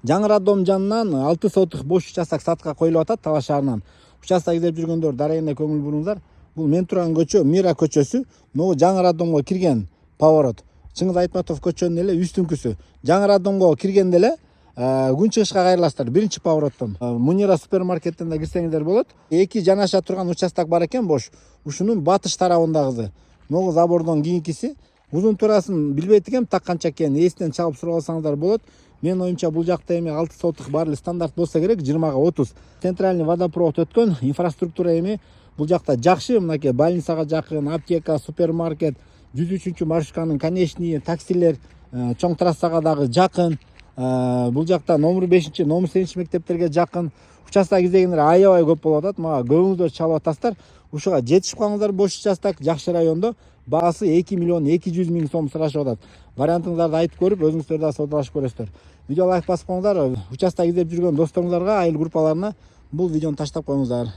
Жаңы роддом жанынан 6 сотых бош участок сатка коюлуп атат Талаш шаарынан. Участок издеп жүргөндөр дарегине көңүл буруңуздар. Бул мен турган көчө Мира көчөсү. Могу жаңы роддомго кирген поворот. Чыңгыз Айтматов көчөнүн эле үстүңкүсү. Жаңы роддомго киргенде эле күн чыгышка кайрыласыздар биринчи повороттон. Мунира супермаркеттен да кирсеңиздер болот. Эки жанаша турган участок бар экен бош. Ушунун батыш тарабындагысы. Могу забордон кийинкиси. Узун турасын билбейт экем, так канча экенин эсинен чалып сурап алсаңыздар болот. Мен оюмча бул жакта эми 6 сотых бар эле стандарт болсо керек, 20га 30. Центральный водопровод өткөн, инфраструктура эми бул жакта жакшы, мынакей больницага жакын, аптека, супермаркет, 103 маршрутканын конечный, таксилер, чоң трассага дагы жакын. Бул жакта номер 5, номер 7 мектептерге жакын. Участок издегендер аябай көп болуп атат. Мага көбүңүздөр чалып атасыздар. Ушуга жетишип калыңыздар, бош участок, жакшы райондо. Баасы 2 миллион 200 миң сом сурашып атат. Вариантыңыздарды айтып көрүп, өзүңүздөр да саудалашып көрөсүздөр. Видео лайк басып коюңуздар. Участок издеп жүргөн досторуңуздарга, айыл группаларына бул видеону таштап коюңуздар.